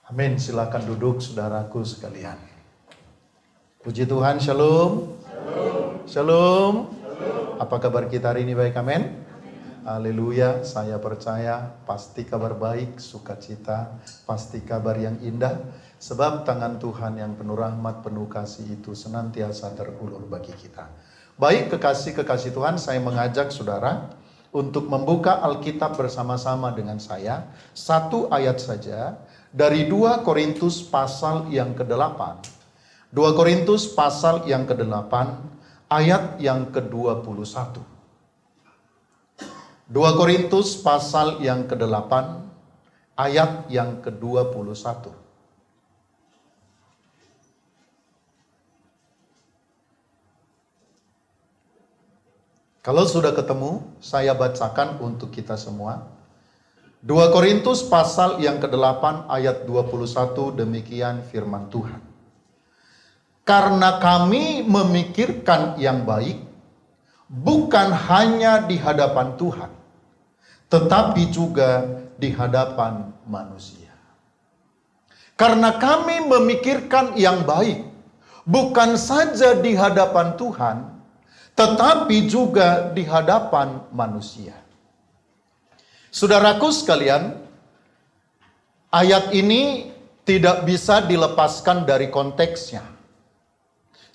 Amin. Silakan duduk saudaraku sekalian. Puji Tuhan, shalom. Shalom. Apa kabar kita hari ini? Baik, amin. Haleluya. Saya percaya pasti kabar baik, sukacita, pasti kabar yang indah. Sebab tangan Tuhan yang penuh rahmat, penuh kasih itu senantiasa terulur bagi kita. Baik, kekasih-kekasih Tuhan, saya mengajak saudara untuk membuka Alkitab bersama-sama dengan saya. Satu ayat saja dari 2 Korintus pasal yang ke-8. 2 Korintus pasal yang ke-8 ayat yang ke-21. 2 Korintus pasal yang ke-8 ayat yang ke-21. Kalau sudah ketemu, saya bacakan untuk kita semua. 2 Korintus pasal yang ke-8 ayat 21, demikian firman Tuhan. Karena kami memikirkan yang baik, bukan hanya di hadapan Tuhan, tetapi juga di hadapan manusia. Karena kami memikirkan yang baik, bukan saja di hadapan Tuhan, tetapi juga di hadapan manusia. Saudaraku sekalian, ayat ini tidak bisa dilepaskan dari konteksnya.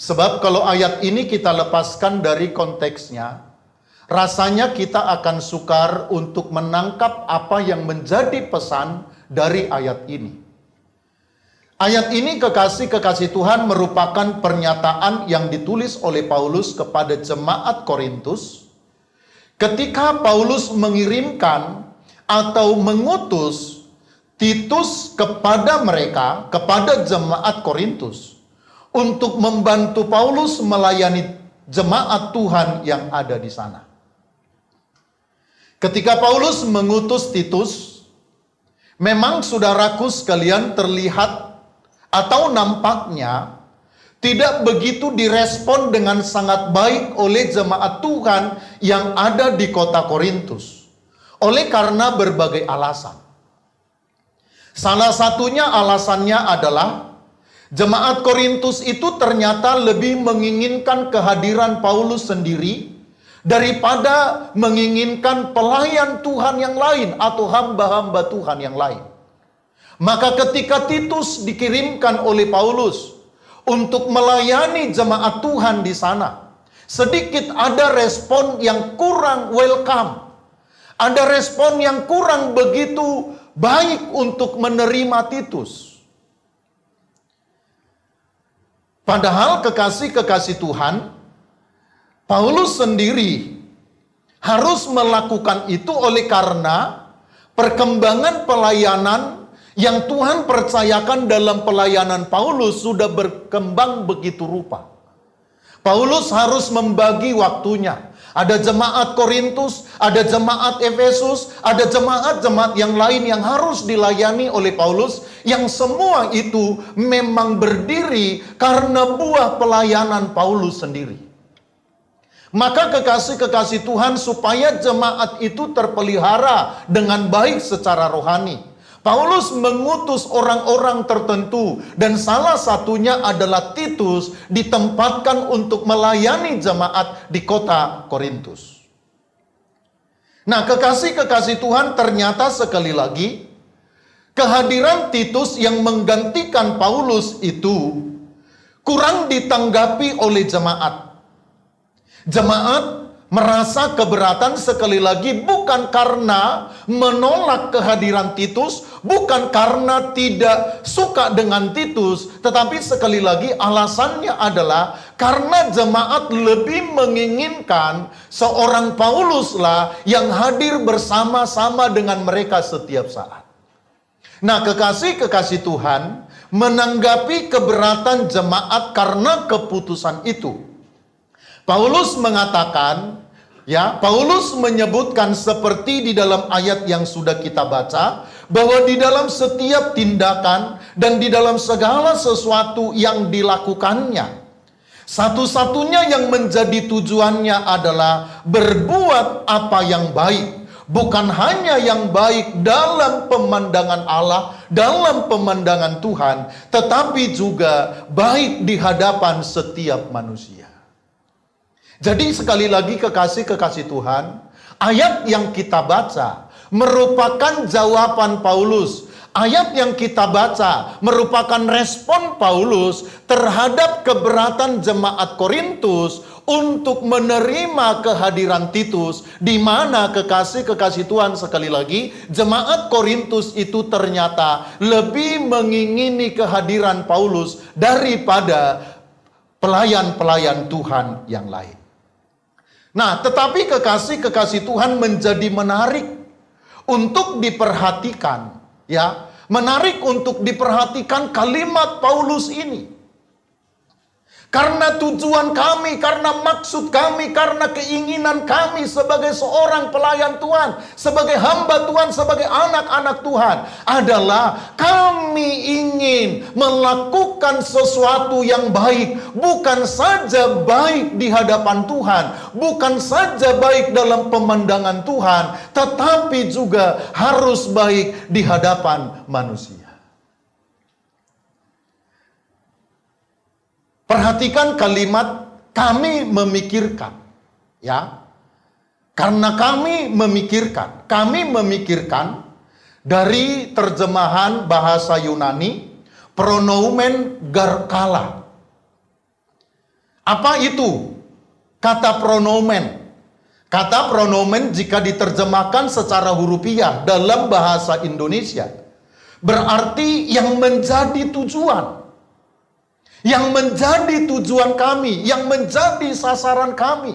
Sebab kalau ayat ini kita lepaskan dari konteksnya, rasanya kita akan sukar untuk menangkap apa yang menjadi pesan dari ayat ini. Ayat ini, kekasih-kekasih Tuhan, merupakan pernyataan yang ditulis oleh Paulus kepada jemaat Korintus ketika Paulus mengirimkan atau mengutus Titus kepada mereka, kepada jemaat Korintus, untuk membantu Paulus melayani jemaat Tuhan yang ada di sana. Ketika Paulus mengutus Titus, memang saudaraku sekalian terlihat atau nampaknya tidak begitu direspon dengan sangat baik oleh jemaat Tuhan yang ada di kota Korintus. Oleh karena berbagai alasan. Salah satunya alasannya adalah jemaat Korintus itu ternyata lebih menginginkan kehadiran Paulus sendiri daripada menginginkan pelayan Tuhan yang lain atau hamba-hamba Tuhan yang lain. Maka ketika Titus dikirimkan oleh Paulus untuk melayani jemaat Tuhan di sana, sedikit ada respon yang kurang welcome. Ada respon yang kurang begitu baik untuk menerima Titus. Padahal kekasih-kekasih Tuhan, Paulus sendiri harus melakukan itu oleh karena perkembangan pelayanan yang Tuhan percayakan dalam pelayanan Paulus sudah berkembang begitu rupa. Paulus harus membagi waktunya. Ada jemaat Korintus, ada jemaat Efesus, ada jemaat-jemaat yang lain yang harus dilayani oleh Paulus, yang semua itu memang berdiri karena buah pelayanan Paulus sendiri. Maka kekasih-kekasih Tuhan, supaya jemaat itu terpelihara dengan baik secara rohani, Paulus mengutus orang-orang tertentu, dan salah satunya adalah Titus, ditempatkan untuk melayani jemaat di kota Korintus. Nah, kekasih-kekasih Tuhan, ternyata sekali lagi kehadiran Titus yang menggantikan Paulus itu kurang ditanggapi oleh jemaat. Jemaat merasa keberatan, sekali lagi bukan karena menolak kehadiran Titus, bukan karena tidak suka dengan Titus, tetapi sekali lagi alasannya adalah karena jemaat lebih menginginkan seorang Pauluslah yang hadir bersama-sama dengan mereka setiap saat. Nah, kekasih-kekasih Tuhan, menanggapi keberatan jemaat karena keputusan itu, Paulus mengatakan, Paulus menyebutkan seperti di dalam ayat yang sudah kita baca, bahwa di dalam setiap tindakan dan di dalam segala sesuatu yang dilakukannya, satu-satunya yang menjadi tujuannya adalah berbuat apa yang baik, bukan hanya yang baik dalam pemandangan Allah, dalam pemandangan Tuhan, tetapi juga baik di hadapan setiap manusia. Jadi sekali lagi kekasih-kekasih Tuhan, ayat yang kita baca merupakan jawaban Paulus. Ayat yang kita baca merupakan respon Paulus terhadap keberatan jemaat Korintus untuk menerima kehadiran Titus, di mana kekasih-kekasih Tuhan, sekali lagi, jemaat Korintus itu ternyata lebih mengingini kehadiran Paulus daripada pelayan-pelayan Tuhan yang lain. Nah, tetapi kekasih-kekasih Tuhan menjadi menarik untuk diperhatikan, ya, menarik untuk diperhatikan kalimat Paulus ini. Karena tujuan kami, karena maksud kami, karena keinginan kami sebagai seorang pelayan Tuhan, sebagai hamba Tuhan, sebagai anak-anak Tuhan adalah kami ingin melakukan sesuatu yang baik. Bukan saja baik di hadapan Tuhan, bukan saja baik dalam pemandangan Tuhan, tetapi juga harus baik di hadapan manusia. Perhatikan kalimat kami memikirkan, ya. Karena kami memikirkan dari terjemahan bahasa Yunani pronoumen garkala. Apa itu kata pronoumen? Kata pronoumen jika diterjemahkan secara hurufiah dalam bahasa Indonesia berarti yang menjadi tujuan. Yang menjadi tujuan kami, yang menjadi sasaran kami,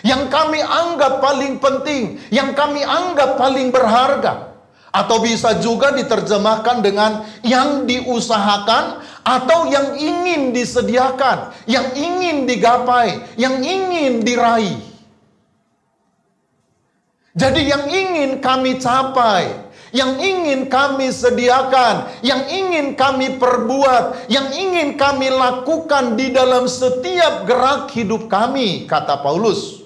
yang kami anggap paling penting, yang kami anggap paling berharga. Atau bisa juga diterjemahkan dengan yang diusahakan atau yang ingin disediakan, yang ingin digapai, yang ingin diraih. Jadi yang ingin kami capai, yang ingin kami sediakan, yang ingin kami perbuat, yang ingin kami lakukan di dalam setiap gerak hidup kami, kata Paulus.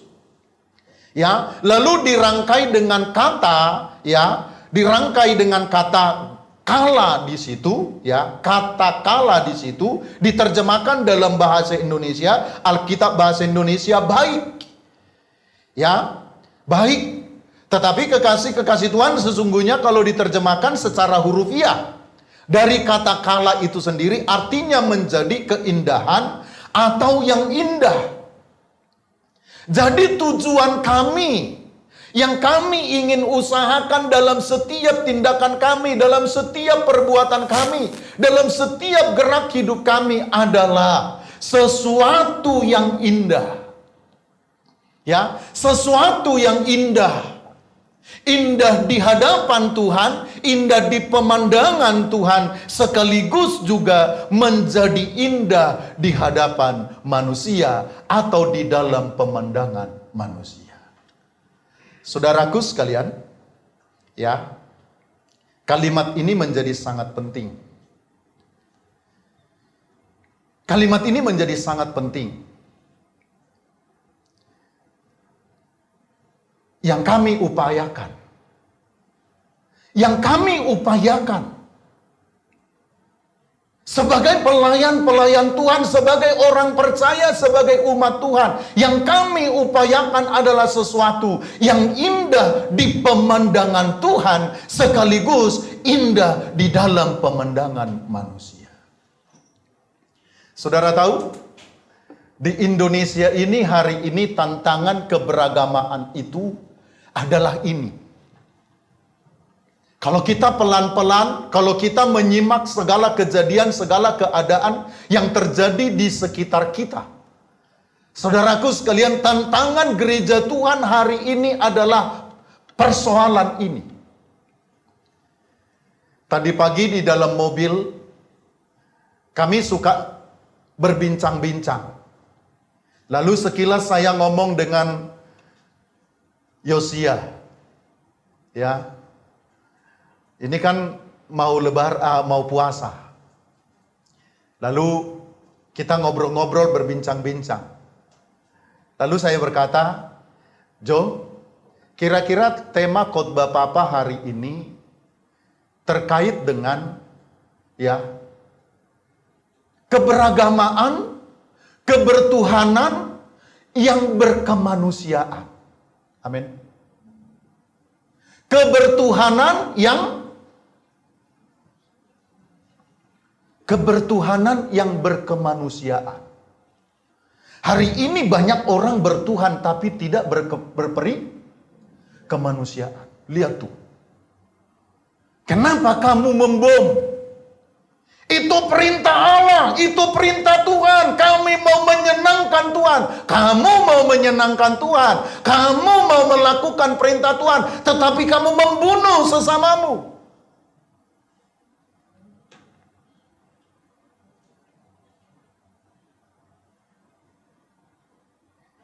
Ya, lalu dirangkai dengan kata, ya, dirangkai dengan kata kala di situ, ya, kata kala di situ diterjemahkan dalam bahasa Indonesia, Alkitab bahasa Indonesia baik. Ya, baik. Tetapi kekasih-kekasih Tuhan sesungguhnya kalau diterjemahkan secara hurufiah dari kata kala itu sendiri artinya menjadi keindahan atau yang indah. Jadi tujuan kami yang kami ingin usahakan dalam setiap tindakan kami, dalam setiap perbuatan kami, dalam setiap gerak hidup kami adalah sesuatu yang indah. Ya, sesuatu yang indah. Indah di hadapan Tuhan, indah di pemandangan Tuhan, sekaligus juga menjadi indah di hadapan manusia atau di dalam pemandangan manusia. Saudaraku sekalian, ya, kalimat ini menjadi sangat penting. Kalimat ini menjadi sangat penting. Yang kami upayakan. Yang kami upayakan. Sebagai pelayan-pelayan Tuhan, sebagai orang percaya, sebagai umat Tuhan. Yang kami upayakan adalah sesuatu yang indah di pemandangan Tuhan, sekaligus indah di dalam pemandangan manusia. Saudara tahu? Di Indonesia ini hari ini tantangan keberagamaan itu adalah ini. Kalau kita pelan-pelan, kalau kita menyimak segala kejadian, segala keadaan yang terjadi di sekitar kita. Saudaraku sekalian, tantangan gereja Tuhan hari ini adalah persoalan ini. Tadi pagi di dalam mobil, kami suka berbincang-bincang. Lalu sekilas saya ngomong dengan Yosia, ya, ini kan mau mau puasa. Lalu kita ngobrol-ngobrol, berbincang-bincang. Lalu saya berkata, Jo, Kira-kira tema khotbah Papa hari ini terkait dengan keberagamaan, kebertuhanan yang berkemanusiaan. Amin. Kebertuhanan yang berkemanusiaan. Hari ini banyak orang bertuhan tapi tidak berperi kemanusiaan. Lihat tuh. Kenapa kamu membom? Itu perintah Allah, itu perintah Tuhan. Kami mau menyenangkan Tuhan. Kamu mau menyenangkan Tuhan. Kamu mau melakukan perintah Tuhan. Tetapi kamu membunuh sesamamu.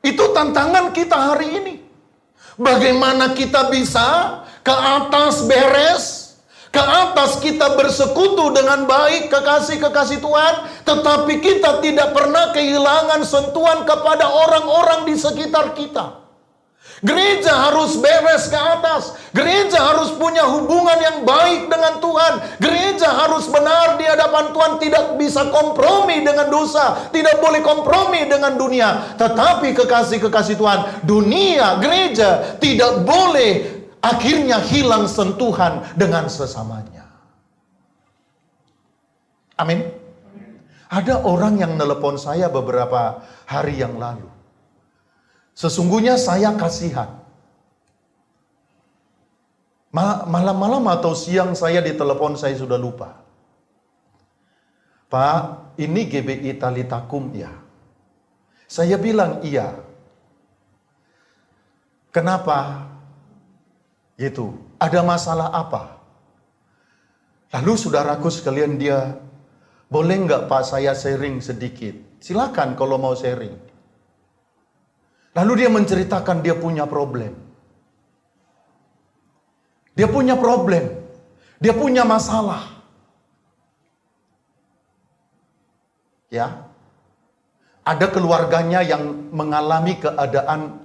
Itu tantangan kita hari ini. Bagaimana kita bisa ke atas beres, ke atas kita bersekutu dengan baik kekasih-kekasih Tuhan, tetapi kita tidak pernah kehilangan sentuhan kepada orang-orang di sekitar kita. Gereja harus beres ke atas. Gereja harus punya hubungan yang baik dengan Tuhan. Gereja harus benar di hadapan Tuhan. Tidak bisa kompromi dengan dosa. Tidak boleh kompromi dengan dunia. Tetapi kekasih-kekasih Tuhan, dunia, gereja tidak boleh akhirnya hilang sentuhan dengan sesamanya. Amin. Ada orang yang nelpon saya beberapa hari yang lalu. Sesungguhnya saya kasihan. Malam-malam atau siang saya ditelepon, saya sudah lupa. Pak, ini GBI Talitakum ya? Saya bilang iya. Kenapa? Gitu. Ada masalah apa? Lalu saudaraku sekalian, dia, boleh nggak Pak saya sharing sedikit? Silakan kalau mau sharing. Lalu dia menceritakan dia punya problem. Dia punya problem. Dia punya masalah. Ya. Ada keluarganya yang mengalami keadaan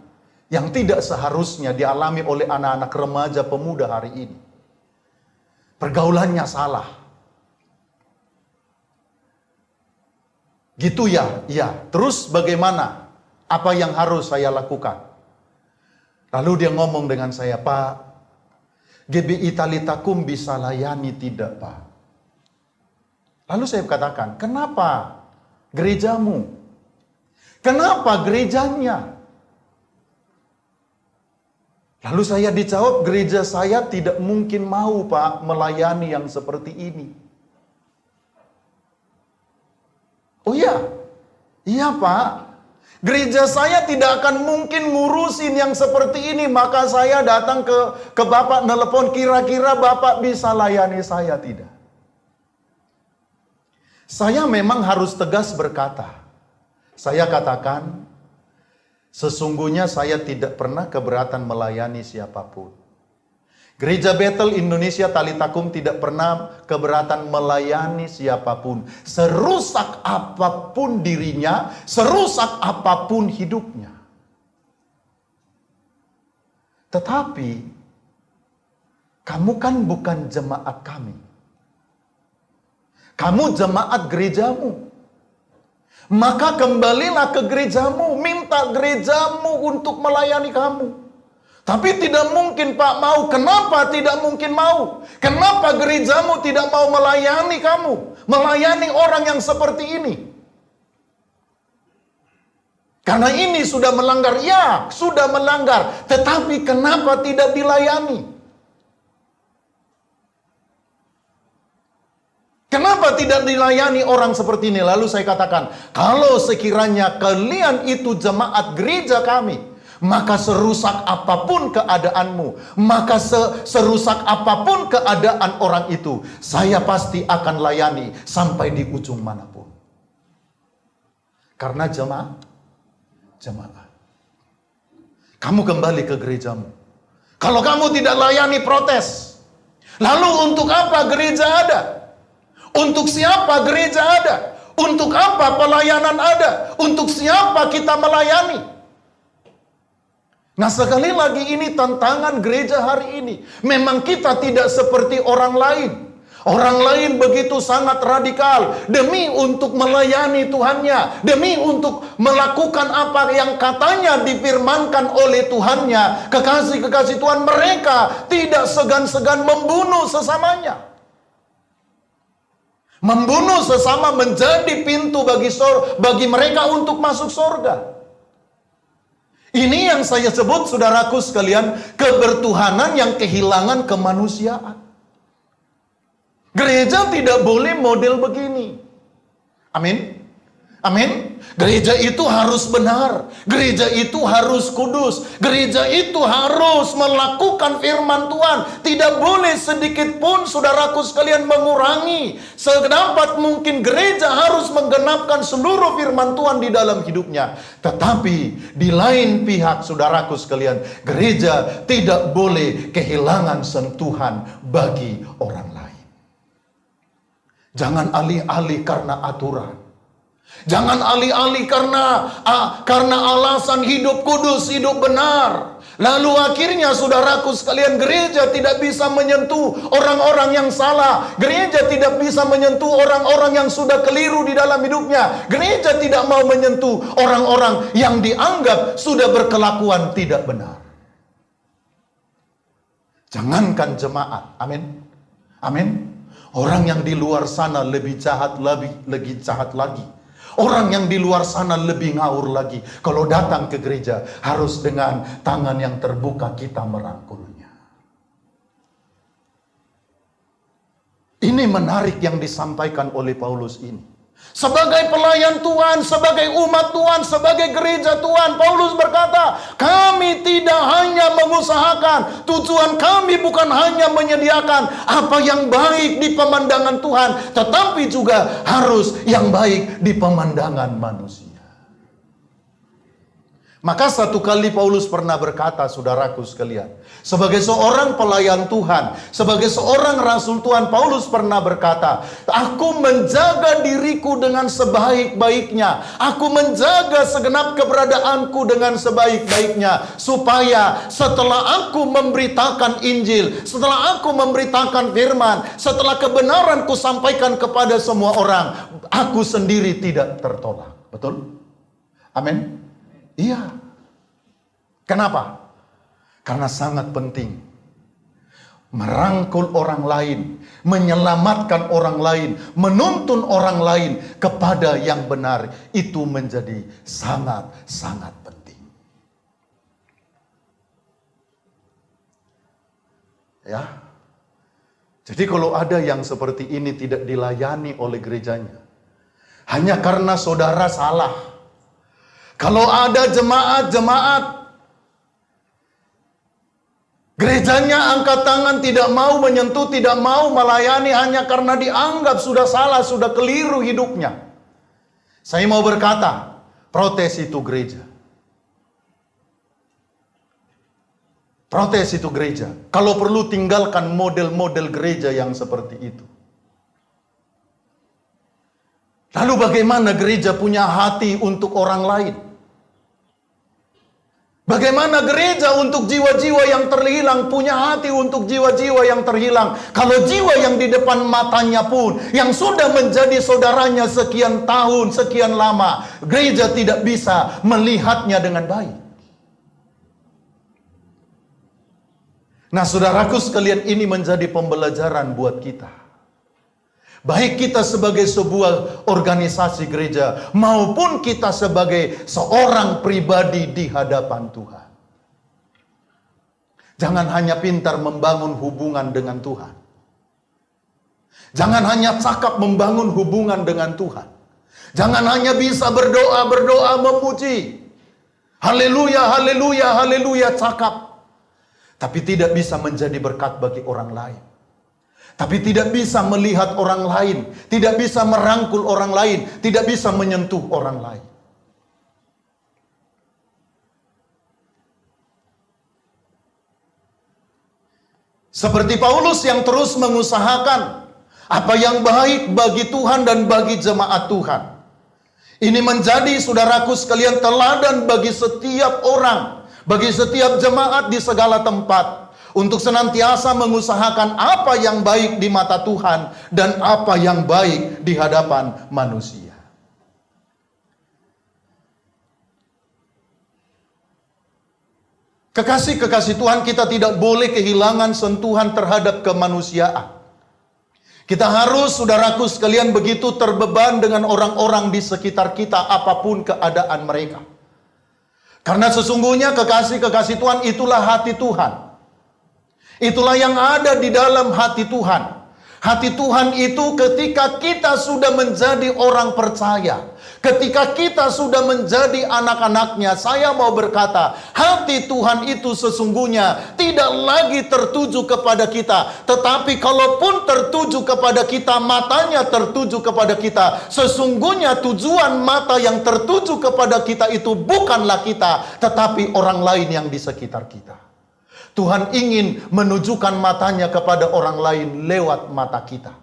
yang tidak seharusnya dialami oleh anak-anak remaja pemuda hari ini. Pergaulannya salah. Gitu ya? Iya. Terus bagaimana? Apa yang harus saya lakukan? Lalu dia ngomong dengan saya, Pak, GBI Talitakum bisa layani tidak, Pak? Lalu saya katakan, kenapa gerejamu? Kenapa gerejanya? Lalu saya dijawab, gereja saya tidak mungkin mau, Pak, melayani yang seperti ini. Oh iya? Iya, Pak. Gereja saya tidak akan mungkin ngurusin yang seperti ini. Maka saya datang ke Bapak nelpon, kira-kira Bapak bisa layani saya tidak? Saya memang harus tegas berkata. Saya katakan, sesungguhnya saya tidak pernah keberatan melayani siapapun. Gereja Bethel Indonesia Talitakum tidak pernah keberatan melayani siapapun. Serusak apapun dirinya, serusak apapun hidupnya. Tetapi, kamu kan bukan jemaat kami. Kamu jemaat gerejamu. Maka kembalilah ke gerejamu, minta gerejamu untuk melayani kamu. Tapi tidak mungkin Pak mau. Kenapa tidak mungkin mau? Kenapa gerejamu tidak mau melayani kamu? Melayani orang yang seperti ini? Karena ini sudah melanggar. Ya, sudah melanggar. Tetapi kenapa tidak dilayani? Kenapa tidak dilayani orang seperti ini? Lalu saya katakan, kalau sekiranya kalian itu jemaat gereja kami, maka serusak apapun keadaanmu, maka serusak apapun keadaan orang itu, saya pasti akan layani sampai di ujung manapun. Karena jemaat. Kamu kembali ke gerejamu. Kalau kamu tidak layani, protes. Lalu untuk apa gereja ada? Untuk siapa gereja ada? Untuk apa pelayanan ada? Untuk siapa kita melayani? Nah, sekali lagi ini tantangan gereja hari ini. Memang kita tidak seperti orang lain. Orang lain begitu sangat radikal demi untuk melayani Tuhannya, demi untuk melakukan apa yang katanya difirmankan oleh Tuhannya. Kekasih-kekasih Tuhan, mereka tidak segan-segan membunuh sesamanya. Membunuh sesama menjadi pintu bagi mereka untuk masuk surga. Ini yang saya sebut, saudaraku sekalian, kebertuhanan yang kehilangan kemanusiaan. Gereja tidak boleh model begini. Amin. Amin. Gereja itu harus benar. Gereja itu harus kudus. Gereja itu harus melakukan firman Tuhan. Tidak boleh sedikit pun, saudaraku sekalian, mengurangi. Sedapat mungkin gereja harus menggenapkan seluruh firman Tuhan di dalam hidupnya. Tetapi di lain pihak, saudaraku sekalian, gereja tidak boleh kehilangan sentuhan bagi orang lain. Jangan alih-alih karena aturan. Jangan alih-alih karena alasan hidup kudus, hidup benar. Lalu akhirnya, saudaraku sekalian, gereja tidak bisa menyentuh orang-orang yang salah. Gereja tidak bisa menyentuh orang-orang yang sudah keliru di dalam hidupnya. Gereja tidak mau menyentuh orang-orang yang dianggap sudah berkelakuan tidak benar. Jangankan jemaat, amin. Amin. Orang yang di luar sana lebih jahat lagi. Orang yang di luar sana lebih ngawur lagi. Kalau datang ke gereja, harus dengan tangan yang terbuka kita merangkulnya. Ini menarik yang disampaikan oleh Paulus ini. Sebagai pelayan Tuhan, sebagai umat Tuhan, sebagai gereja Tuhan, Paulus berkata, kami tidak hanya mengusahakan, tujuan kami bukan hanya menyediakan apa yang baik di pemandangan Tuhan, tetapi juga harus yang baik di pemandangan manusia. Maka satu kali Paulus pernah berkata, saudaraku sekalian, sebagai seorang pelayan Tuhan, sebagai seorang rasul Tuhan, Paulus pernah berkata, aku menjaga diriku dengan sebaik-baiknya. Aku menjaga segenap keberadaanku dengan sebaik-baiknya. Supaya setelah aku memberitakan Injil, setelah aku memberitakan firman, setelah kebenaranku sampaikan kepada semua orang, aku sendiri tidak tertolak. Betul? Amin. Iya. Kenapa? Karena sangat penting merangkul orang lain, menyelamatkan orang lain, menuntun orang lain kepada yang benar. Itu menjadi sangat-sangat penting. Ya. Jadi kalau ada yang seperti ini tidak dilayani oleh gerejanya, hanya karena saudara salah. Kalau ada jemaat-jemaat gerejanya angkat tangan, tidak mau menyentuh, tidak mau melayani hanya karena dianggap sudah salah, sudah keliru hidupnya. Saya mau berkata, protes itu gereja. Protes itu gereja. Kalau perlu tinggalkan model-model gereja yang seperti itu. Lalu bagaimana gereja punya hati untuk orang lain? Bagaimana gereja untuk jiwa-jiwa yang terhilang punya hati untuk jiwa-jiwa yang terhilang? Kalau jiwa yang di depan matanya pun, yang sudah menjadi saudaranya sekian tahun, sekian lama, gereja tidak bisa melihatnya dengan baik. Nah, saudaraku sekalian, ini menjadi pembelajaran buat kita. Baik kita sebagai sebuah organisasi gereja, maupun kita sebagai seorang pribadi di hadapan Tuhan. Jangan hanya pintar membangun hubungan dengan Tuhan. Jangan hanya cakap membangun hubungan dengan Tuhan. Jangan hanya bisa berdoa memuji. Haleluya, haleluya, haleluya, cakap. Tapi tidak bisa menjadi berkat bagi orang lain. Tapi tidak bisa melihat orang lain, tidak bisa merangkul orang lain, tidak bisa menyentuh orang lain. Seperti Paulus yang terus mengusahakan apa yang baik bagi Tuhan dan bagi jemaat Tuhan. Ini menjadi, saudaraku sekalian, teladan bagi setiap orang. bagi setiap jemaat di segala tempat, untuk senantiasa mengusahakan apa yang baik di mata Tuhan dan apa yang baik di hadapan manusia. Kekasih-kekasih Tuhan, kita tidak boleh kehilangan sentuhan terhadap kemanusiaan. Kita harus, saudaraku sekalian, begitu terbeban dengan orang-orang di sekitar kita, apapun keadaan mereka. Karena sesungguhnya kekasih-kekasih Tuhan itulah hati Tuhan. Itulah yang ada di dalam hati Tuhan. Hati Tuhan itu ketika kita sudah menjadi orang percaya, ketika kita sudah menjadi anak-anaknya, saya mau berkata, hati Tuhan itu sesungguhnya tidak lagi tertuju kepada kita. Tetapi kalaupun tertuju kepada kita, matanya tertuju kepada kita, sesungguhnya tujuan mata yang tertuju kepada kita itu bukanlah kita, tetapi orang lain yang di sekitar kita. Tuhan ingin menunjukkan matanya kepada orang lain lewat mata kita.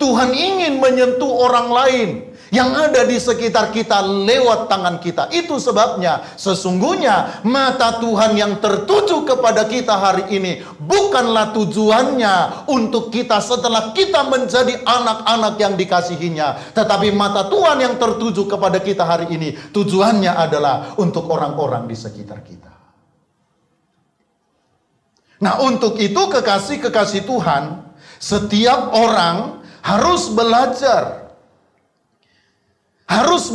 Tuhan ingin menyentuh orang lain yang ada di sekitar kita lewat tangan kita. Itu sebabnya sesungguhnya mata Tuhan yang tertuju kepada kita hari ini bukanlah tujuannya untuk kita setelah kita menjadi anak-anak yang dikasihinya. Tetapi mata Tuhan yang tertuju kepada kita hari ini tujuannya adalah untuk orang-orang di sekitar kita. Nah, untuk itu kekasih-kekasih Tuhan, setiap orang harus belajar. Harus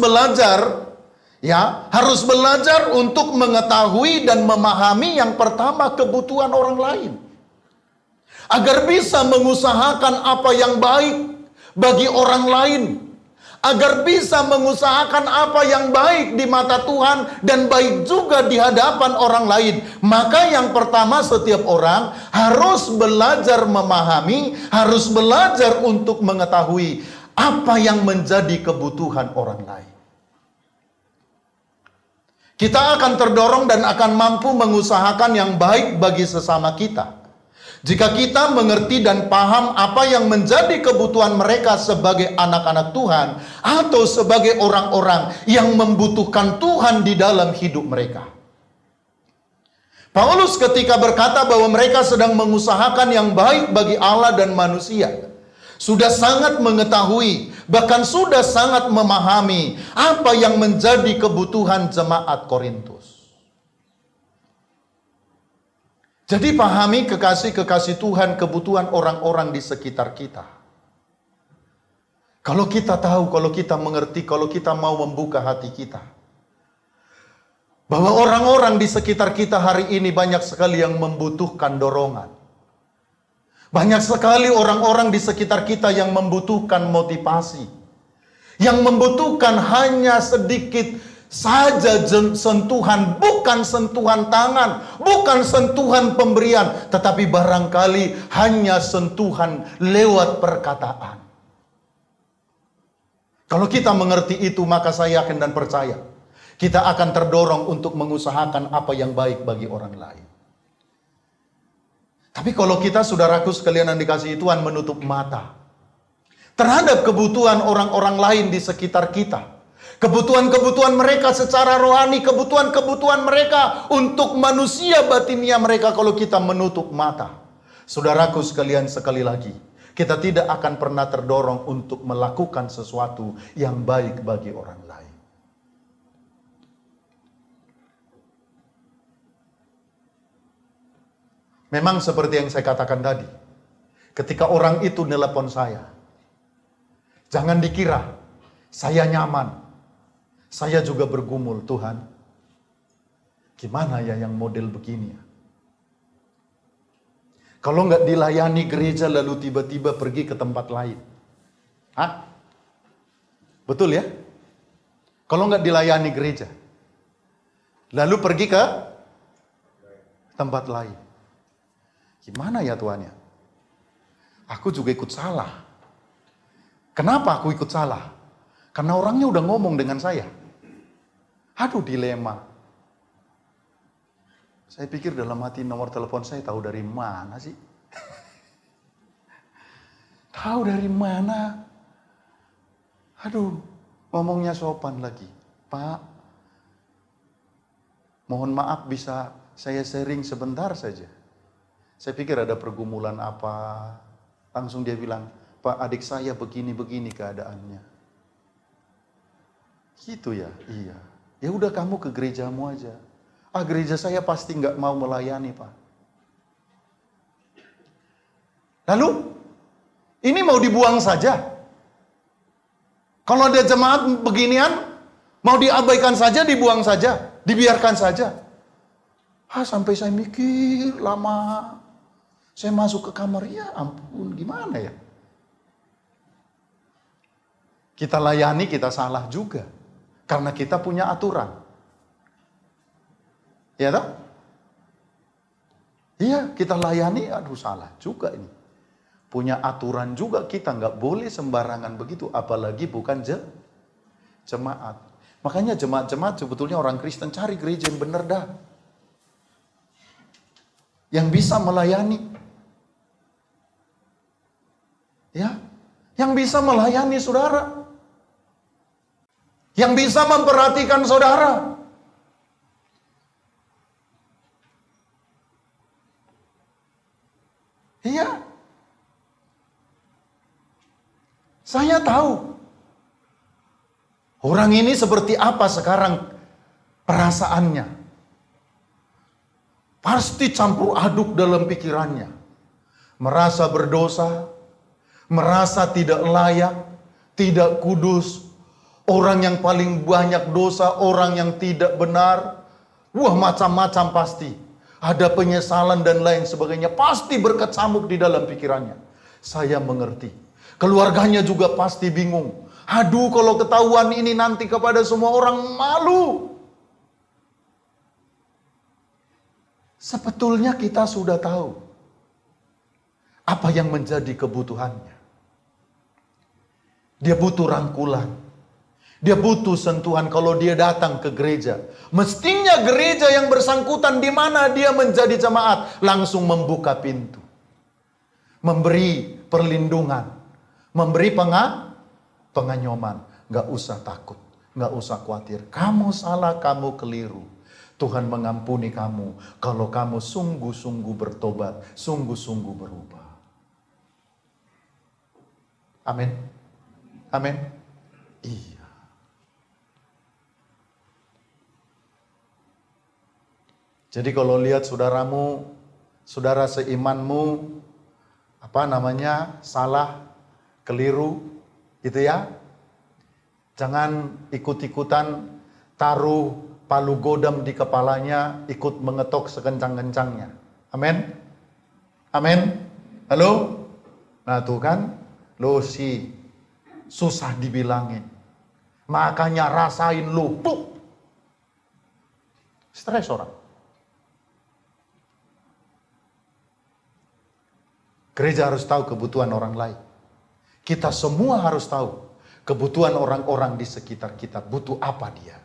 belajar untuk mengetahui dan memahami yang pertama kebutuhan orang lain. Agar bisa mengusahakan apa yang baik bagi orang lain. Agar bisa mengusahakan apa yang baik di mata Tuhan dan baik juga di hadapan orang lain. Maka yang pertama setiap orang harus belajar memahami, harus belajar untuk mengetahui apa yang menjadi kebutuhan orang lain. Kita akan terdorong dan akan mampu mengusahakan yang baik bagi sesama kita jika kita mengerti dan paham apa yang menjadi kebutuhan mereka sebagai anak-anak Tuhan atau sebagai orang-orang yang membutuhkan Tuhan di dalam hidup mereka. Paulus ketika berkata bahwa mereka sedang mengusahakan yang baik bagi Allah dan manusia, sudah sangat mengetahui, bahkan sudah sangat memahami apa yang menjadi kebutuhan jemaat Korintus. Jadi pahami kekasih-kekasih Tuhan kebutuhan orang-orang di sekitar kita. Kalau kita tahu, kalau kita mengerti, kalau kita mau membuka hati kita, bahwa orang-orang di sekitar kita hari ini banyak sekali yang membutuhkan dorongan. Banyak sekali orang-orang di sekitar kita yang membutuhkan motivasi. Yang membutuhkan hanya sedikit saja sentuhan, bukan sentuhan tangan, bukan sentuhan pemberian, tetapi barangkali hanya sentuhan lewat perkataan. Kalau kita mengerti itu, maka saya yakin dan percaya kita akan terdorong untuk mengusahakan apa yang baik bagi orang lain. Tapi kalau kita, saudaraku sekalian yang dikasihi Tuhan, menutup mata terhadap kebutuhan orang-orang lain di sekitar kita, kebutuhan-kebutuhan mereka secara rohani, kebutuhan-kebutuhan mereka untuk manusia batinia mereka, kalau kita menutup mata, saudaraku sekalian, sekali lagi, kita tidak akan pernah terdorong untuk melakukan sesuatu yang baik bagi orang lain. Memang seperti yang saya katakan tadi, ketika orang itu nelpon saya, jangan dikira saya nyaman. Saya juga bergumul, Tuhan, gimana ya yang model begini ya? Kalau nggak dilayani gereja lalu tiba-tiba pergi ke tempat lain. Hah? Betul ya? Kalau nggak dilayani gereja, lalu pergi ke tempat lain. Gimana ya Tuhan ya? Aku juga ikut salah. Kenapa aku ikut salah? Karena orangnya udah ngomong dengan saya. Aduh, dilema. Saya pikir dalam hati nomor telepon saya tahu dari mana sih? Tahu dari mana? Aduh, ngomongnya sopan lagi. Pak, Mohon maaf, bisa saya sharing sebentar saja. Saya pikir ada pergumulan apa. Langsung dia bilang, Pak, adik saya begini-begini keadaannya. Gitu ya? Iya. Ya udah, kamu ke gerejamu aja. Gereja saya pasti nggak mau melayani, Pak. Lalu, ini mau dibuang saja. Kalau ada jemaat beginian, mau diabaikan saja, dibuang saja, dibiarkan saja. Sampai saya mikir lama. Saya masuk ke kamar, ya ampun, gimana ya? Kita layani, kita salah juga. Karena kita punya aturan. Ya toh? Iya, kita layani, aduh salah juga ini. Punya aturan juga, kita nggak boleh sembarangan begitu, apalagi bukan jemaat. Makanya jemaat-jemaat sebetulnya orang Kristen cari gereja yang benar dah. Yang bisa melayani. Ya, yang bisa melayani saudara. Yang bisa memperhatikan saudara. Iya. Saya tahu. Orang ini seperti apa sekarang perasaannya. Pasti campur aduk dalam pikirannya. Merasa berdosa, merasa tidak layak, tidak kudus, orang yang paling banyak dosa, orang yang tidak benar. Wah, macam-macam pasti. Ada penyesalan dan lain sebagainya. Pasti berkecamuk di dalam pikirannya. Saya mengerti. Keluarganya juga pasti bingung. Aduh, kalau ketahuan ini nanti kepada semua orang, malu. Sebetulnya kita sudah tahu apa yang menjadi kebutuhannya. Dia butuh rangkulan. Dia butuh sentuhan kalau dia datang ke gereja. Mestinya gereja yang bersangkutan di mana dia menjadi jemaat langsung membuka pintu. Memberi perlindungan. Memberi penganyoman. Gak usah takut. Gak usah khawatir. Kamu salah, kamu keliru. Tuhan mengampuni kamu kalau kamu sungguh-sungguh bertobat, sungguh-sungguh berubah. Amin. Amin. Iya. Jadi kalau lihat saudaramu, saudara seimanmu, salah, keliru, gitu ya. Jangan ikut-ikutan taruh palu godam di kepalanya, ikut mengetok sekencang-kencangnya. Amin. Amin. Halo? Nah tuh kan, lo susah dibilangin. Makanya rasain lo, stres orang. Gereja harus tahu kebutuhan orang lain. Kita semua harus tahu kebutuhan orang-orang di sekitar kita. Butuh apa dia.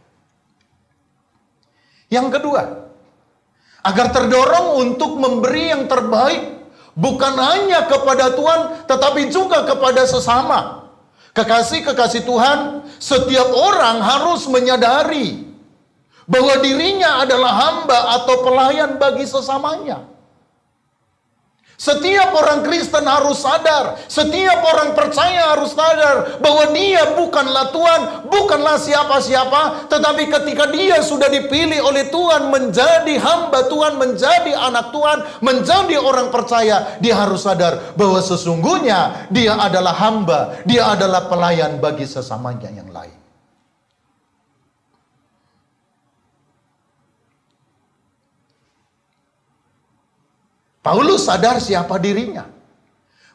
Yang kedua, agar terdorong untuk memberi yang terbaik. Bukan hanya kepada Tuhan, tetapi juga kepada sesama. Kekasih-kekasih Tuhan, setiap orang harus menyadari bahwa dirinya adalah hamba atau pelayan bagi sesamanya. Setiap orang Kristen harus sadar, setiap orang percaya harus sadar bahwa dia bukanlah Tuhan, bukanlah siapa-siapa, tetapi ketika dia sudah dipilih oleh Tuhan menjadi hamba Tuhan, menjadi anak Tuhan, menjadi orang percaya, dia harus sadar bahwa sesungguhnya dia adalah hamba, dia adalah pelayan bagi sesamanya yang lain. Paulus sadar siapa dirinya.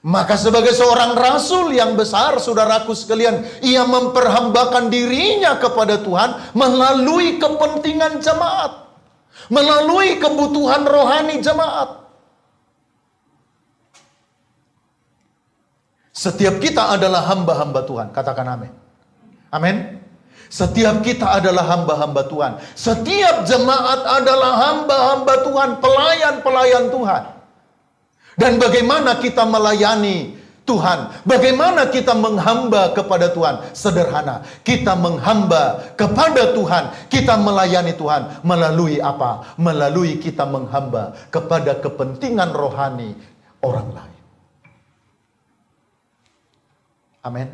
Maka sebagai seorang rasul yang besar, saudaraku sekalian, ia memperhambakan dirinya kepada Tuhan melalui kepentingan jemaat. Melalui kebutuhan rohani jemaat. Setiap kita adalah hamba-hamba Tuhan. Katakan amin. Amin. Setiap kita adalah hamba-hamba Tuhan. Setiap jemaat adalah hamba-hamba Tuhan, pelayan-pelayan Tuhan. Dan bagaimana kita melayani Tuhan. Bagaimana kita menghamba kepada Tuhan? Sederhana. Kita menghamba kepada Tuhan. Kita melayani Tuhan. Melalui apa? Melalui kita menghamba kepada kepentingan rohani orang lain. Amin.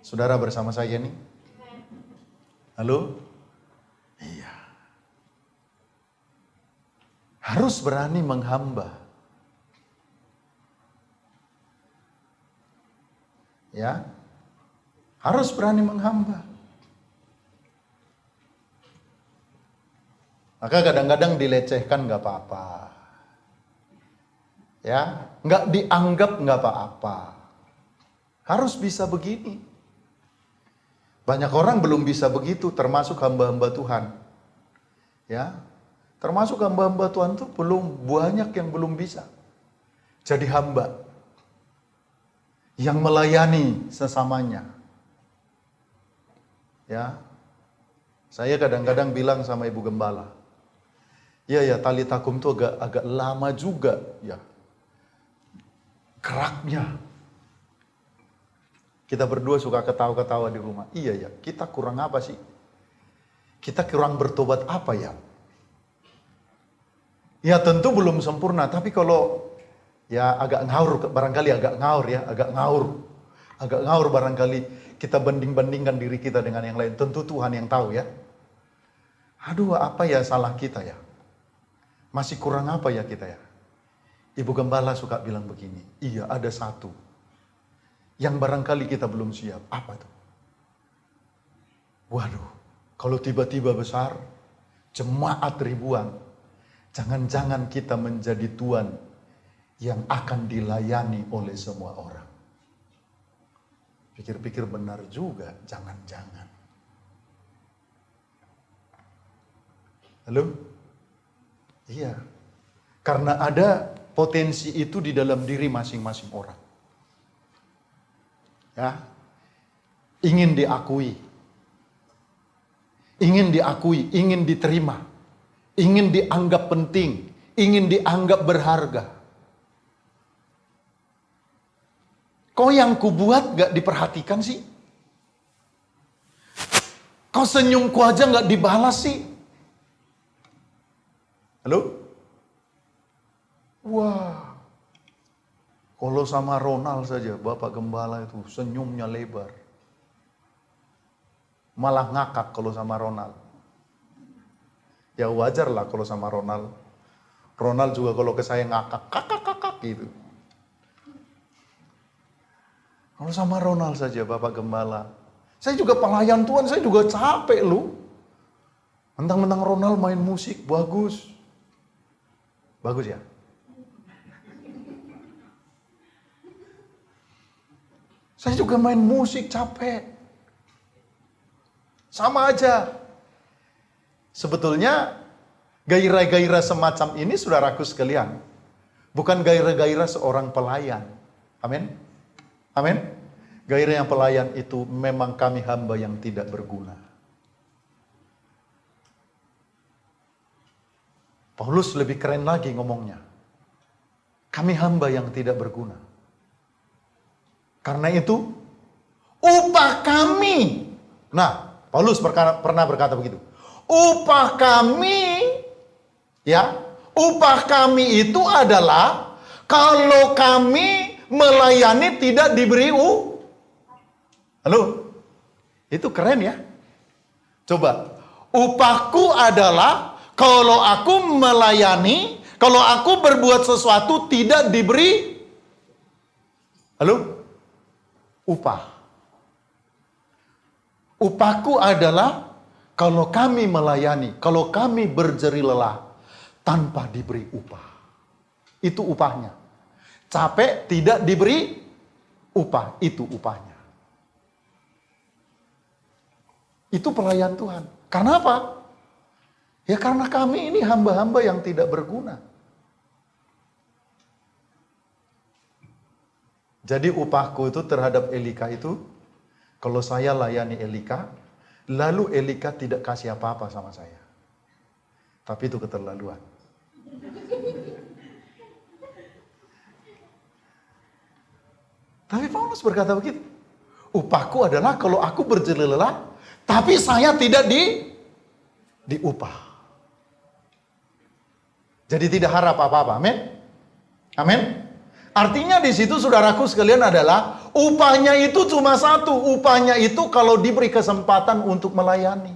Saudara bersama saya nih? Halo? Iya. Harus berani menghamba. Ya, harus berani menghamba. Maka kadang-kadang dilecehkan nggak apa-apa, ya, nggak dianggap nggak apa-apa. Harus bisa begini. Banyak orang belum bisa begitu, termasuk hamba-hamba Tuhan. Ya, termasuk hamba-hamba Tuhan tuh banyak yang belum bisa jadi hamba yang melayani sesamanya. Ya. Saya kadang-kadang bilang sama Ibu Gembala, ya tali takum itu agak lama juga ya. Geraknya. Kita berdua suka ketawa-ketawa di rumah. Iya ya, kita kurang apa sih? Kita kurang bertobat apa ya? Ya tentu belum sempurna, tapi kalau ya agak ngawur, barangkali agak ngawur ya, agak ngawur barangkali kita banding-bandingkan diri kita dengan yang lain. Tentu Tuhan yang tahu ya. Aduh, apa ya salah kita ya? Masih kurang apa ya kita ya? Ibu Gembala suka bilang begini, iya ada satu yang barangkali kita belum siap. Apa tuh? Waduh, kalau tiba-tiba besar, jemaat ribuan, jangan-jangan kita menjadi tuan yang akan dilayani oleh semua orang. Pikir-pikir benar juga, jangan-jangan. Halo? Iya. Karena ada potensi itu di dalam diri masing-masing orang. Ya. Ingin diakui. Ingin diterima. Ingin dianggap penting, ingin dianggap berharga. Kok yang kubuat gak diperhatikan sih? Kok senyumku aja gak dibalas sih? Halo? Wah, kalau sama Ronald saja, Bapak Gembala itu senyumnya lebar. Malah ngakak kalau sama Ronald. Ya wajar lah kalau sama Ronald. Ronald juga kalau ke saya ngakak, kakak gitu. Kalau sama Ronald saja, Bapak Gembala. Saya juga pelayan Tuhan, saya juga capek loh. Mentang-mentang Ronald main musik, bagus. Bagus ya? Saya juga main musik, capek. Sama aja. Sebetulnya, gairah-gairah semacam ini, saudaraku sekalian, bukan gairah-gairah seorang pelayan. Amin. Amin. Gairah yang pelayan itu memang kami hamba yang tidak berguna. Paulus lebih keren lagi ngomongnya. Kami hamba yang tidak berguna. Karena itu, upah kami. Nah, Paulus pernah berkata begitu. Upah kami, ya, upah kami itu adalah kalau kami melayani tidak diberi Halo? Itu keren ya? Coba, upahku adalah kalau aku melayani, kalau aku berbuat sesuatu tidak diberi upah. Upahku adalah kalau kami melayani, kalau kami berjeri lelah tanpa diberi upah. Itu upahnya. Capek tidak diberi upah, itu upahnya. Itu pelayan Tuhan. Karena apa? Ya karena kami ini hamba-hamba yang tidak berguna. Jadi upahku itu terhadap Elika itu, kalau saya layani Elika, lalu Elika tidak kasih apa-apa sama saya. Tapi itu keterlaluan. Tapi Paulus berkata begitu. Upahku adalah kalau aku berjerih lelah, tapi saya tidak diupah. Jadi tidak harap apa-apa. Amin. Amin. Artinya di situ saudaraku sekalian adalah upahnya itu cuma satu. Upahnya itu kalau diberi kesempatan untuk melayani.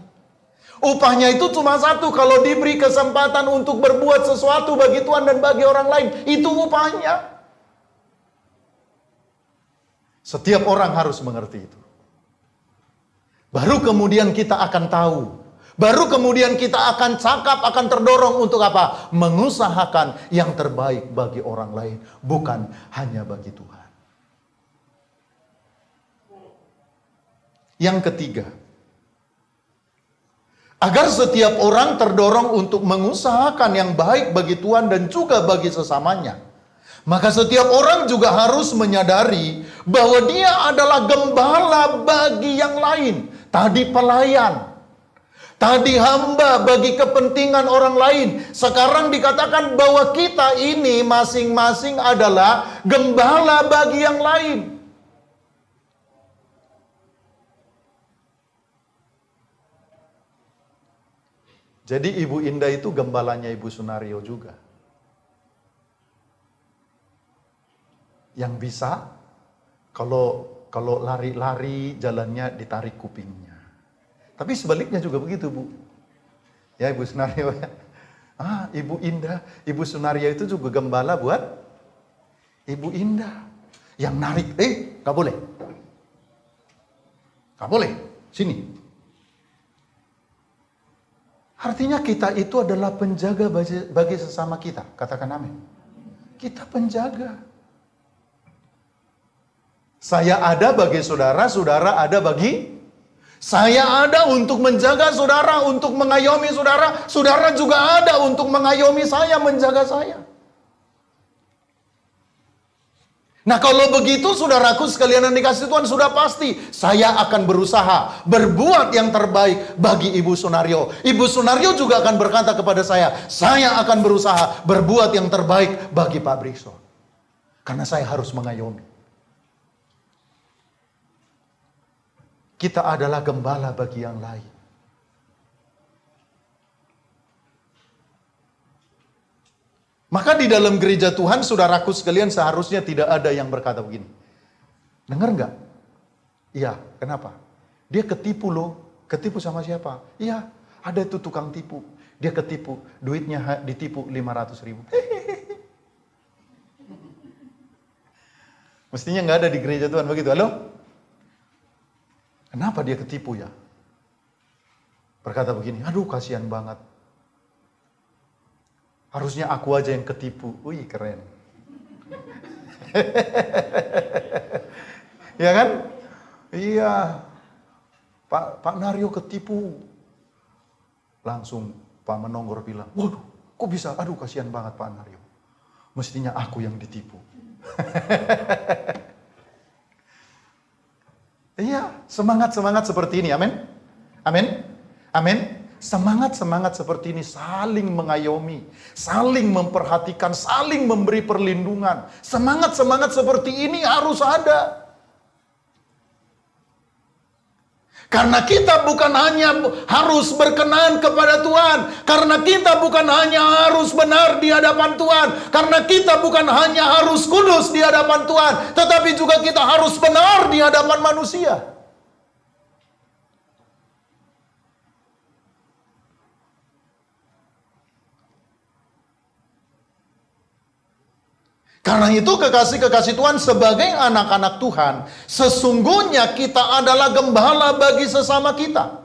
Upahnya itu cuma satu, kalau diberi kesempatan untuk berbuat sesuatu bagi Tuhan dan bagi orang lain. Itu upahnya. Setiap orang harus mengerti itu. Baru kemudian kita akan tahu. Baru kemudian kita akan cakap, akan terdorong untuk apa? Mengusahakan yang terbaik bagi orang lain. Bukan hanya bagi Tuhan. Yang ketiga. Agar setiap orang terdorong untuk mengusahakan yang baik bagi Tuhan dan juga bagi sesamanya. Maka setiap orang juga harus menyadari bahwa dia adalah gembala bagi yang lain. Tadi pelayan. Tadi hamba bagi kepentingan orang lain. Sekarang dikatakan bahwa kita ini masing-masing adalah gembala bagi yang lain. Jadi Ibu Indah itu gembalanya Ibu Sunario juga. Yang bisa kalau lari-lari jalannya ditarik kupingnya. Tapi sebaliknya juga begitu, Bu. Ya, Ibu Sunario ya. Ibu Indah, Ibu Sunario itu juga gembala buat Ibu Indah. Yang narik, gak boleh. Gak boleh, sini. Artinya kita itu adalah penjaga bagi sesama kita. Katakan amin. Kita penjaga. Saya ada bagi saudara, saudara ada bagi saya. Ada untuk menjaga saudara, untuk mengayomi saudara. Saudara juga ada untuk mengayomi saya, menjaga saya. Nah kalau begitu saudaraku sekalian yang dikasih Tuhan, sudah pasti saya akan berusaha berbuat yang terbaik bagi Ibu Sunario. Ibu Sunario juga akan berkata kepada saya akan berusaha berbuat yang terbaik bagi Pak Brikson. Karena saya harus mengayomi. Kita adalah gembala bagi yang lain. Maka di dalam gereja Tuhan, saudaraku sekalian, seharusnya tidak ada yang berkata begini. Dengar nggak? Iya, kenapa? Dia ketipu loh. Ketipu sama siapa? Iya, ada itu tukang tipu. Dia ketipu, duitnya ditipu 500.000. Mestinya nggak ada di gereja Tuhan begitu. Halo? Kenapa dia ketipu ya? Berkata begini, aduh kasihan banget. Harusnya aku aja yang ketipu. Wih, keren. Ya kan? Iya. Pak Nario ketipu. Langsung Pak Menonggor bilang, waduh, kok bisa? Aduh, kasihan banget Pak Nario. Mestinya aku yang ditipu. Iya, semangat-semangat seperti ini. Amin. Amin. Amin. Semangat-semangat seperti ini saling mengayomi, saling memperhatikan, saling memberi perlindungan. Semangat-semangat seperti ini harus ada. Karena kita bukan hanya harus berkenan kepada Tuhan. Karena kita bukan hanya harus benar di hadapan Tuhan. Karena kita bukan hanya harus kudus di hadapan Tuhan. Tetapi juga kita harus benar di hadapan manusia. Karena itu kekasih-kekasih Tuhan, sebagai anak-anak Tuhan, sesungguhnya kita adalah gembala bagi sesama kita.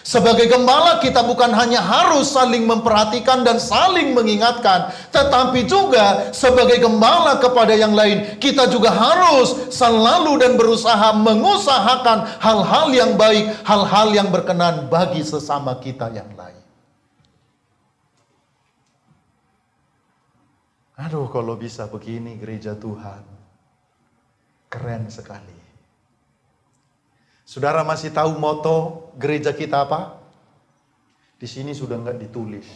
Sebagai gembala kita bukan hanya harus saling memperhatikan dan saling mengingatkan, tetapi juga sebagai gembala kepada yang lain, kita juga harus selalu dan berusaha mengusahakan hal-hal yang baik, hal-hal yang berkenan bagi sesama kita yang lain. Aduh, kalau bisa begini gereja Tuhan, keren sekali. Saudara masih tahu moto gereja kita apa? Di sini sudah nggak ditulis.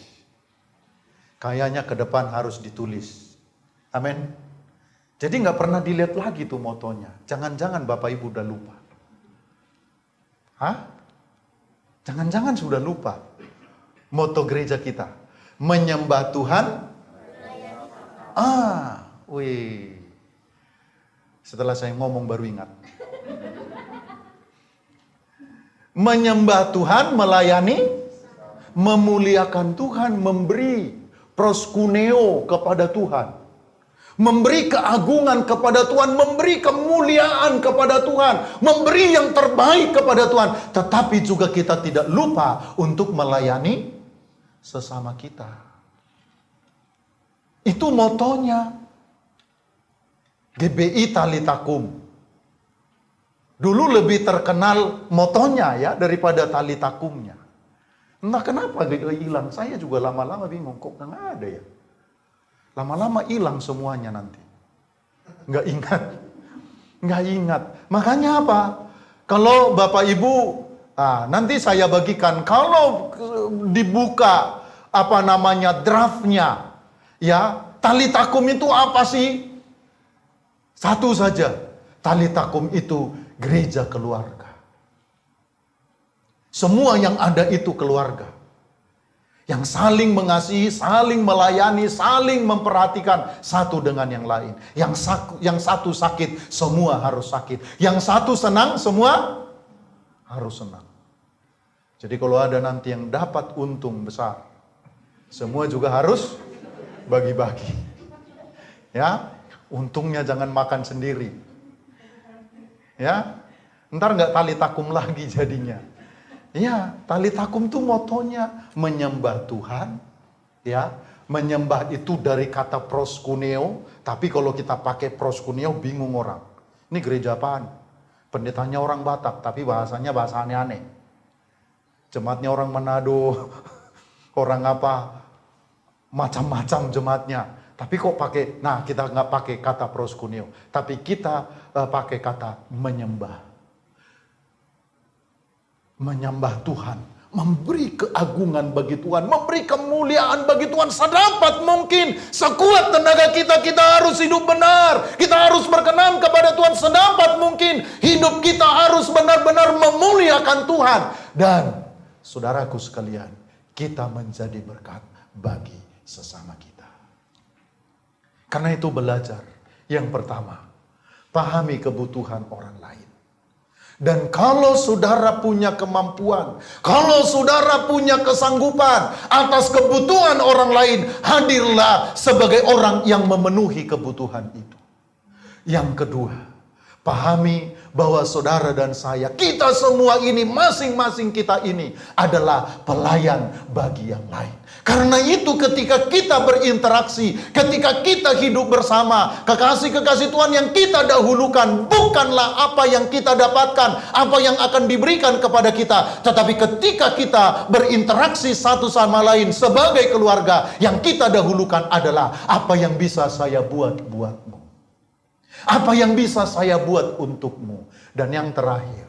Kayaknya ke depan harus ditulis. Amin. Jadi nggak pernah dilihat lagi tuh motonya. Jangan-jangan Bapak Ibu udah lupa. Hah? Jangan-jangan sudah lupa. Moto gereja kita. Menyembah Tuhan. Wih. Setelah saya ngomong baru ingat. Menyembah Tuhan, melayani, memuliakan Tuhan, memberi proskuneo kepada Tuhan. Memberi keagungan kepada Tuhan, memberi kemuliaan kepada Tuhan, memberi yang terbaik kepada Tuhan. Tetapi juga kita tidak lupa untuk melayani sesama kita. Itu motonya. GBI Talitakum. Dulu lebih terkenal motonya ya daripada Talitakumnya. Entah kenapa hilang. Saya juga lama-lama bingung kok nggak ada ya. Lama-lama hilang semuanya nanti. Nggak ingat. Makanya apa? Kalau Bapak Ibu, nanti saya bagikan. Kalau dibuka draftnya, ya Talitakum itu apa sih? Satu saja. Talitakum itu gereja keluarga. Semua yang ada itu keluarga. Yang saling mengasihi, saling melayani, saling memperhatikan satu dengan yang lain. Yang satu sakit, semua harus sakit. Yang satu senang, semua harus senang. Jadi kalau ada nanti yang dapat untung besar, semua juga harus bagi-bagi. Ya, untungnya jangan makan sendiri. Ya, ntar nggak Talitakum lagi jadinya. Ya, Talitakum itu motonya menyembah Tuhan, ya. Menyembah itu dari kata proskuneo, tapi kalau kita pakai proskuneo bingung orang. Ini gereja apaan? Pendetanya orang Batak, tapi bahasanya bahasa aneh-aneh. Jemaatnya orang Manado, orang apa, macam-macam jemaatnya. Tapi kok pakai, kita nggak pakai kata proskuneo, tapi kita pakai kata menyembah. Menyembah Tuhan, memberi keagungan bagi Tuhan, memberi kemuliaan bagi Tuhan sedapat mungkin, sekuat tenaga kita harus hidup benar, kita harus berkenan kepada Tuhan sedapat mungkin, hidup kita harus benar-benar memuliakan Tuhan. Dan saudaraku sekalian, kita menjadi berkat bagi sesama kita. Karena itu belajar, yang pertama, pahami kebutuhan orang lain. Dan kalau saudara punya kemampuan, kalau saudara punya kesanggupan atas kebutuhan orang lain, hadirlah sebagai orang yang memenuhi kebutuhan itu. Yang kedua, pahami bahwa saudara dan saya, kita semua ini, masing-masing kita ini adalah pelayan bagi yang lain. Karena itu ketika kita berinteraksi, ketika kita hidup bersama, kekasih-kekasih Tuhan yang kita dahulukan, bukanlah apa yang kita dapatkan, apa yang akan diberikan kepada kita. Tetapi ketika kita berinteraksi satu sama lain sebagai keluarga, yang kita dahulukan adalah apa yang bisa saya buat buatmu. Apa yang bisa saya buat untukmu. Dan yang terakhir,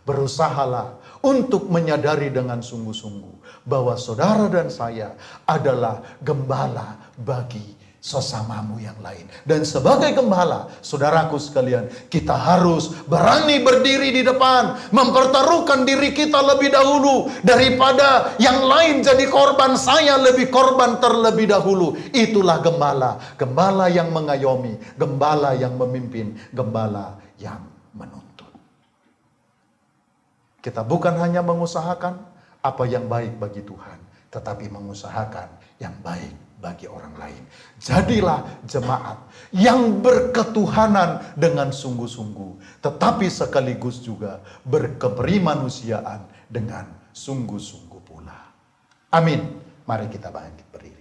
berusahalah untuk menyadari dengan sungguh-sungguh bahwa saudara dan saya adalah gembala bagi sesamamu yang lain. Dan sebagai gembala, saudaraku sekalian, kita harus berani berdiri di depan, mempertaruhkan diri kita lebih dahulu daripada yang lain jadi korban. Saya lebih korban terlebih dahulu. Itulah gembala, gembala yang mengayomi, gembala yang memimpin, gembala yang menuntun. Kita bukan hanya mengusahakan apa yang baik bagi Tuhan, tetapi mengusahakan yang baik bagi orang lain. Jadilah jemaat yang berketuhanan dengan sungguh-sungguh, tetapi sekaligus juga berkeperimanusiaan dengan sungguh-sungguh pula. Amin. Mari kita bangkit berdiri.